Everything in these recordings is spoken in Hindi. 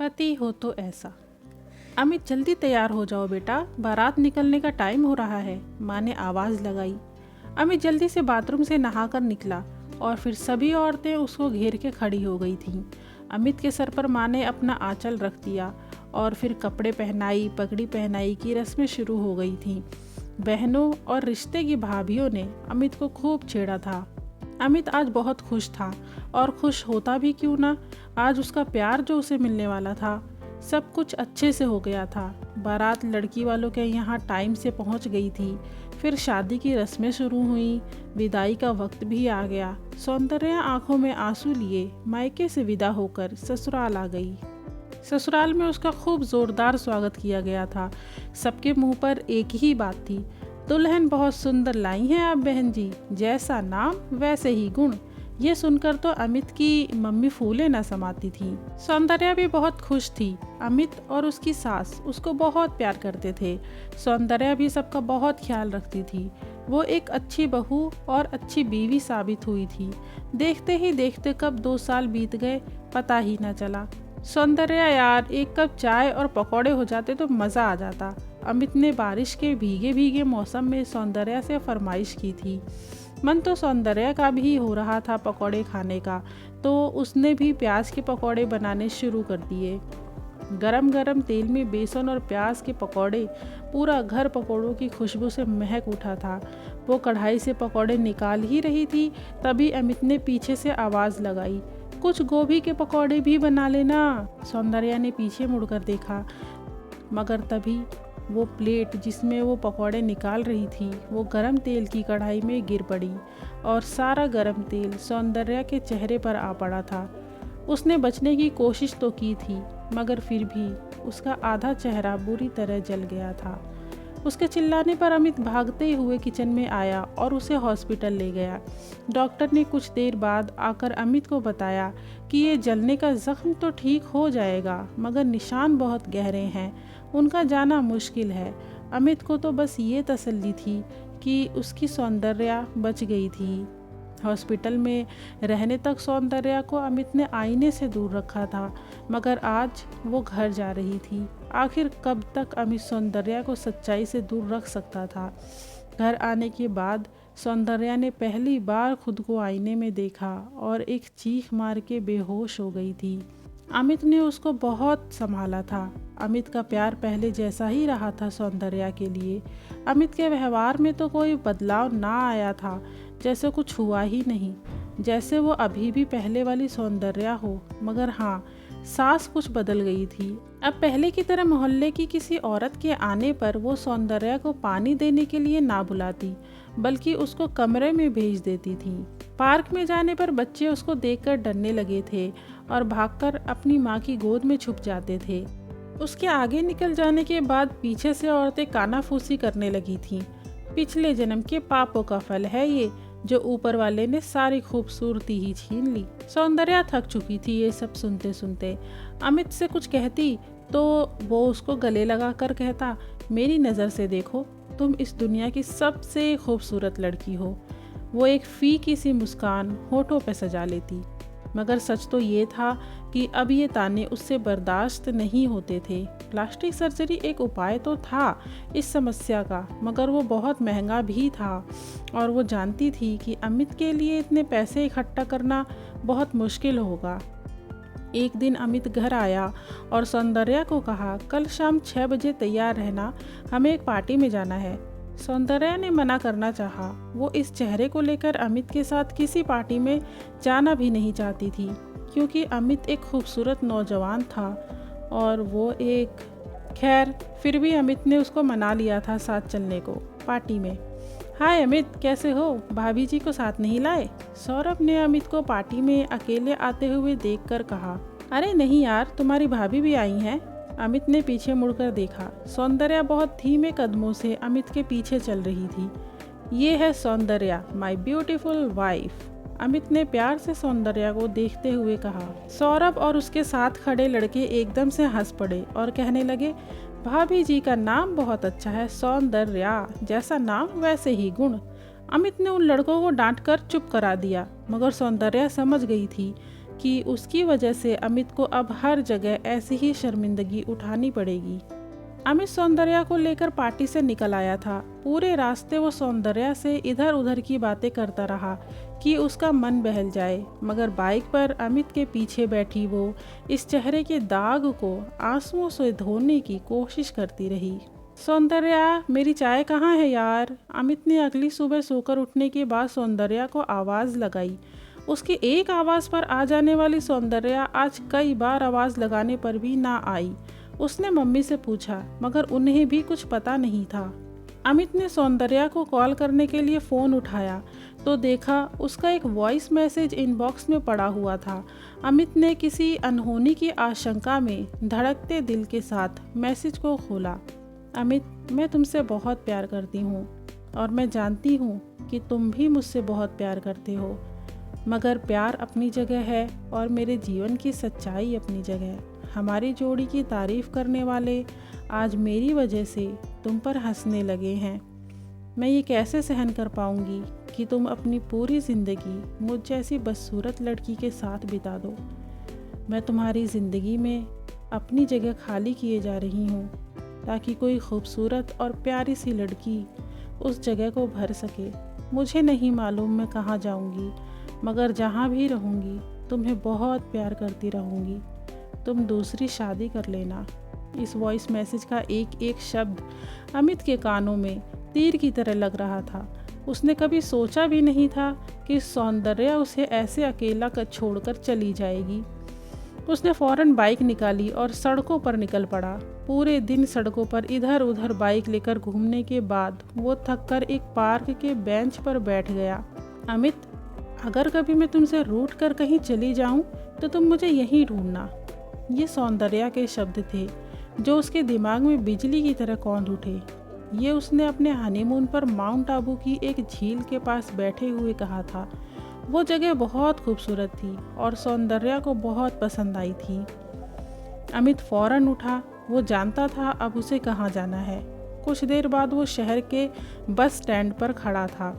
पति हो तो ऐसा। अमित जल्दी तैयार हो जाओ बेटा, बारात निकलने का टाइम हो रहा है, माँ ने आवाज़ लगाई। अमित जल्दी से बाथरूम से नहाकर निकला और फिर सभी औरतें उसको घेर के खड़ी हो गई थीं। अमित के सर पर माँ ने अपना आंचल रख दिया और फिर कपड़े पहनाई, पगड़ी पहनाई की रस्में शुरू हो गई थीं। बहनों और रिश्ते की भाभियों ने अमित को खूब छेड़ा था। अमित आज बहुत खुश था, और खुश होता भी क्यों ना, आज उसका प्यार जो उसे मिलने वाला था, सब कुछ अच्छे से हो गया था। बारात लड़की वालों के यहाँ टाइम से पहुँच गई थी। फिर शादी की रस्में शुरू हुई, विदाई का वक्त भी आ गया। सौंदर्या आंखों में आंसू लिए मायके से विदा होकर ससुराल आ गई। ससुराल में उसका खूब जोरदार स्वागत किया गया था। सबके मुंह पर एक ही बात थी, दुल्हन बहुत सुंदर लाई हैं आप बहन जी, जैसा नाम वैसे ही गुण। ये सुनकर तो अमित की मम्मी फूले न समाती थी। सौंदर्या भी बहुत खुश थी। अमित और उसकी सास उसको बहुत प्यार करते थे। सौंदर्या भी सबका बहुत ख्याल रखती थी। वो एक अच्छी बहू और अच्छी बीवी साबित हुई थी। देखते ही देखते कब 2 साल बीत गए पता ही न चला। सौंदर्या यार, एक कप चाय और पकौड़े हो जाते तो मज़ा आ जाता। अमित ने बारिश के भीगे भीगे मौसम में सौंदर्या से फरमाइश की थी। मन तो सौंदर्या का भी हो रहा था पकौड़े खाने का, तो उसने भी प्याज के पकौड़े बनाने शुरू कर दिए। गरम गरम तेल में बेसन और प्याज के पकौड़े, पूरा घर पकौड़ों की खुशबू से महक उठा था। वो कढ़ाई से पकौड़े निकाल ही रही थी, तभी अमित ने पीछे से आवाज़ लगाई, कुछ गोभी के पकौड़े भी बना लेना। सौंदर्या ने पीछे मुड़कर देखा, मगर तभी वो प्लेट जिसमें वो पकौड़े निकाल रही थी, वो गरम तेल की कढ़ाई में गिर पड़ी और सारा गरम तेल सौंदर्या के चेहरे पर आ पड़ा था। उसने बचने की कोशिश तो की थी, मगर फिर भी उसका आधा चेहरा बुरी तरह जल गया था। उसके चिल्लाने पर अमित भागते हुए किचन में आया और उसे हॉस्पिटल ले गया। डॉक्टर ने कुछ देर बाद आकर अमित को बताया कि ये जलने का जख्म तो ठीक हो जाएगा, मगर निशान बहुत गहरे हैं, उनका जाना मुश्किल है। अमित को तो बस ये तसल्ली थी कि उसकी सौंदर्या बच गई थी। हॉस्पिटल में रहने तक सौंदर्या को अमित ने आईने से दूर रखा था, मगर आज वो घर जा रही थी। आखिर कब तक अमित सौंदर्या को सच्चाई से दूर रख सकता था। घर आने के बाद सौंदर्या ने पहली बार खुद को आईने में देखा और एक चीख मार के बेहोश हो गई थी। अमित ने उसको बहुत संभाला था। अमित का प्यार पहले जैसा ही रहा था सौंदर्या के लिए। अमित के व्यवहार में तो कोई बदलाव ना आया था, जैसे कुछ हुआ ही नहीं, जैसे वो अभी भी पहले वाली सौंदर्या हो। मगर हाँ, सास कुछ बदल गई थी। अब पहले की तरह मोहल्ले की किसी औरत के आने पर वो सौंदर्या को पानी देने के लिए ना बुलाती, बल्कि उसको कमरे में भेज देती थी। पार्क में जाने पर बच्चे उसको देखकर डरने लगे थे और भागकर अपनी माँ की गोद में छुप जाते थे। उसके आगे निकल जाने के बाद पीछे से औरतें कानाफूसी करने लगी थीं। पिछले जन्म के पापों का फल है ये, जो ऊपर वाले ने सारी खूबसूरती ही छीन ली। सौंदर्या थक चुकी थी ये सब सुनते सुनते। अमित से कुछ कहती तो वो उसको गले लगा कर कहता, मेरी नज़र से देखो, तुम इस दुनिया की सबसे खूबसूरत लड़की हो। वो एक फीकी सी मुस्कान होठों पे सजा लेती। मगर सच तो ये था कि अब ये ताने उससे बर्दाश्त नहीं होते थे। प्लास्टिक सर्जरी एक उपाय तो था इस समस्या का, मगर वो बहुत महंगा भी था और वो जानती थी कि अमित के लिए इतने पैसे इकट्ठा करना बहुत मुश्किल होगा। एक दिन अमित घर आया और सौंदर्या को कहा, कल शाम 6 बजे तैयार रहना, हमें एक पार्टी में जाना है। सौंदर्या ने मना करना चाहा। वो इस चेहरे को लेकर अमित के साथ किसी पार्टी में जाना भी नहीं चाहती थी, क्योंकि अमित एक खूबसूरत नौजवान था और वो एक खैर, फिर भी अमित ने उसको मना लिया था साथ चलने को पार्टी में। हाय अमित, कैसे हो? भाभी जी को साथ नहीं लाए? सौरभ ने अमित को पार्टी में अकेले आते हुए देखकर कहा। अरे नहीं यार, तुम्हारी भाभी भी आई हैं। अमित ने पीछे मुड़कर देखा। सौंदर्या बहुत धीमे कदमों से अमित के पीछे चल रही थी। ये है Soundarya, my beautiful wife. Amit ने प्यार से सौंदर्या को देखते हुए कहा। सौरभ और उसके साथ खड़े लड़के एकदम से हंस पड़े और कहने लगे, भाभी जी का नाम बहुत अच्छा है, सौंदर्या, जैसा नाम वैसे ही गुण। अमित ने उन लड़कों को डांटकर चुप करा दिया, मगर सौंदर्या समझ गई थी कि उसकी वजह से अमित को अब हर जगह ऐसी ही शर्मिंदगी उठानी पड़ेगी। अमित सौंदर्या को लेकर पार्टी से निकल आया था। पूरे रास्ते वो सौंदर्या से इधर उधर की बातें करता रहा कि उसका मन बहल जाए, मगर बाइक पर अमित के पीछे बैठी वो इस चेहरे के दाग को आंसुओं से धोने की कोशिश करती रही। सौंदर्या, मेरी चाय कहाँ है यार? अमित ने अगली सुबह सोकर उठने के बाद सौंदर्या को आवाज़ लगाई। उसकी एक आवाज़ पर आ जाने वाली सौंदर्या आज कई बार आवाज़ लगाने पर भी ना आई। उसने मम्मी से पूछा, मगर उन्हें भी कुछ पता नहीं था। अमित ने सौंदर्या को कॉल करने के लिए फ़ोन उठाया तो देखा उसका एक वॉइस मैसेज इनबॉक्स में पड़ा हुआ था। अमित ने किसी अनहोनी की आशंका में धड़कते दिल के साथ मैसेज को खोला। अमित, मैं तुमसे बहुत प्यार करती हूँ और मैं जानती हूँ कि तुम भी मुझसे बहुत प्यार करते हो, मगर प्यार अपनी जगह है और मेरे जीवन की सच्चाई अपनी जगह। हमारी जोड़ी की तारीफ़ करने वाले आज मेरी वजह से तुम पर हंसने लगे हैं। मैं ये कैसे सहन कर पाऊंगी कि तुम अपनी पूरी ज़िंदगी मुझ जैसी बदसूरत लड़की के साथ बिता दो। मैं तुम्हारी ज़िंदगी में अपनी जगह खाली किए जा रही हूँ ताकि कोई खूबसूरत और प्यारी सी लड़की उस जगह को भर सके। मुझे नहीं मालूम मैं कहाँ जाऊँगी, मगर जहाँ भी रहूँगी तुम्हें बहुत प्यार करती रहूँगी। तुम दूसरी शादी कर लेना। इस वॉइस मैसेज का एक एक शब्द अमित के कानों में तीर की तरह लग रहा था। उसने कभी सोचा भी नहीं था कि सौंदर्या उसे ऐसे अकेला कर छोड़कर चली जाएगी। उसने फौरन बाइक निकाली और सड़कों पर निकल पड़ा। पूरे दिन सड़कों पर इधर उधर बाइक लेकर घूमने के बाद वो थककर एक पार्क के बेंच पर बैठ गया। अमित, अगर कभी मैं तुमसे रूठ कर कहीं चली जाऊं तो तुम मुझे यहीं ढूंढना। ये सौंदर्या के शब्द थे जो उसके दिमाग में बिजली की तरह कौंध उठे। ये उसने अपने हनीमून पर माउंट आबू की एक झील के पास बैठे हुए कहा था। वो जगह बहुत खूबसूरत थी और सौंदर्या को बहुत पसंद आई थी। अमित फौरन उठा। वो जानता था अब उसे कहाँ जाना है। कुछ देर बाद वो शहर के बस स्टैंड पर खड़ा था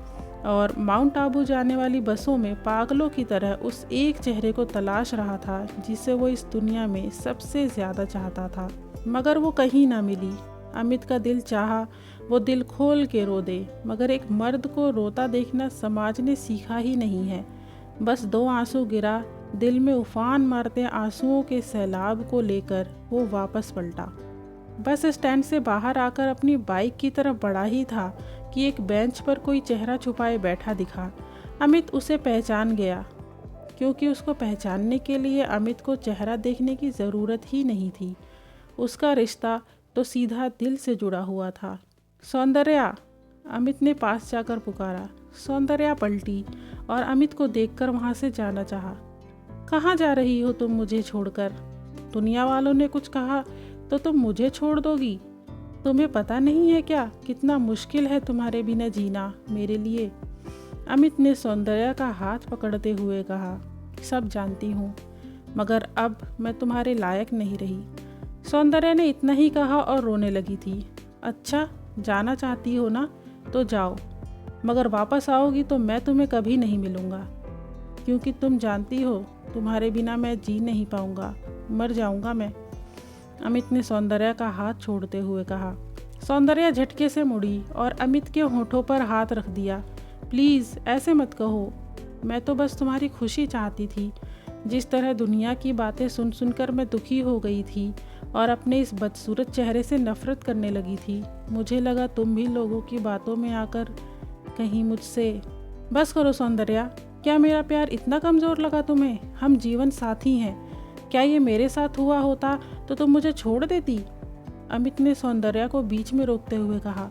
और माउंट आबू जाने वाली बसों में पागलों की तरह उस एक चेहरे को तलाश रहा था जिसे वो इस दुनिया में सबसे ज़्यादा चाहता था, मगर वो कहीं ना मिली। अमित का दिल चाहा वो दिल खोल के रो दे, मगर एक मर्द को रोता देखना समाज ने सीखा ही नहीं है। बस 2 आंसू गिरा। दिल में उफान मारते आंसुओं के सैलाब को लेकर वो वापस पलटा। बस स्टैंड से बाहर आकर अपनी बाइक की तरफ बढ़ा ही था कि एक बेंच पर कोई चेहरा छुपाए बैठा दिखा। अमित उसे पहचान गया, क्योंकि उसको पहचानने के लिए अमित को चेहरा देखने की ज़रूरत ही नहीं थी। उसका रिश्ता तो सीधा दिल से जुड़ा हुआ था। सौंदर्या, अमित ने पास जाकर पुकारा। सौंदर्या पलटी और अमित को देखकर वहाँ से जाना चाहा। कहाँ जा रही हो तुम मुझे छोड़कर? दुनिया वालों ने कुछ कहा तो तुम मुझे छोड़ दोगी? तुम्हें पता नहीं है क्या कितना मुश्किल है तुम्हारे बिना जीना मेरे लिए? अमित ने सौंदर्या का हाथ पकड़ते हुए कहा। सब जानती हूँ, मगर अब मैं तुम्हारे लायक नहीं रही। सौंदर्या ने इतना ही कहा और रोने लगी थी। अच्छा, जाना चाहती हो ना तो जाओ, मगर वापस आओगी तो मैं तुम्हें कभी नहीं मिलूँगा, क्योंकि तुम जानती हो तुम्हारे बिना मैं जी नहीं पाऊँगा, मर जाऊँगा मैं। अमित ने सौंदर्या का हाथ छोड़ते हुए कहा। सौंदर्या झटके से मुड़ी और अमित के होठों पर हाथ रख दिया। प्लीज़ ऐसे मत कहो, मैं तो बस तुम्हारी खुशी चाहती थी। जिस तरह दुनिया की बातें सुन सुनकर मैं दुखी हो गई थी और अपने इस बदसूरत चेहरे से नफ़रत करने लगी थी, मुझे लगा तुम भी लोगों की बातों में आकर कहीं मुझसे। बस करो सौंदर्या, क्या मेरा प्यार इतना कमज़ोर लगा तुम्हें? हम जीवन साथी हैं। क्या ये मेरे साथ हुआ होता तो तुम मुझे छोड़ देती? अमित ने सौंदर्या को बीच में रोकते हुए कहा।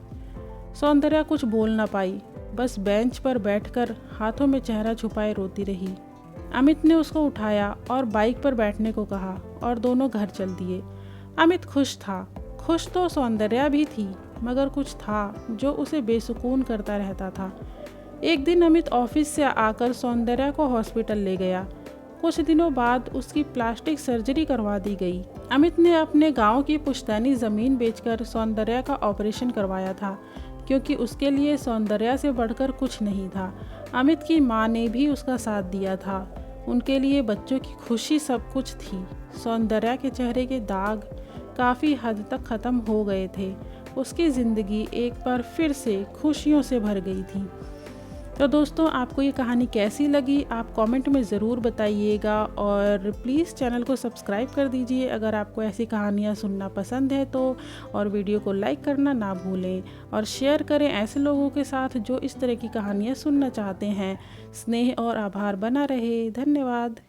सौंदर्या कुछ बोल ना पाई, बस बेंच पर बैठकर हाथों में चेहरा छुपाए रोती रही। अमित ने उसको उठाया और बाइक पर बैठने को कहा और दोनों घर चल दिए। अमित खुश था। खुश तो सौंदर्या भी थी, मगर कुछ था जो उसे बेसुकून करता रहता था। एक दिन अमित ऑफिस से आकर सौंदर्या को हॉस्पिटल ले गया। कुछ दिनों बाद उसकी प्लास्टिक सर्जरी करवा दी गई। अमित ने अपने गांव की पुश्तैनी ज़मीन बेचकर सौंदर्या का ऑपरेशन करवाया था, क्योंकि उसके लिए सौंदर्या से बढ़कर कुछ नहीं था। अमित की माँ ने भी उसका साथ दिया था। उनके लिए बच्चों की खुशी सब कुछ थी। सौंदर्या के चेहरे के दाग काफ़ी हद तक ख़त्म हो गए थे। उसकी ज़िंदगी एक बार फिर से खुशियों से भर गई थी। तो दोस्तों, आपको ये कहानी कैसी लगी आप कमेंट में ज़रूर बताइएगा, और प्लीज़ चैनल को सब्सक्राइब कर दीजिए अगर आपको ऐसी कहानियाँ सुनना पसंद है तो, और वीडियो को लाइक करना ना भूलें और शेयर करें ऐसे लोगों के साथ जो इस तरह की कहानियाँ सुनना चाहते हैं। स्नेह और आभार बना रहे। धन्यवाद।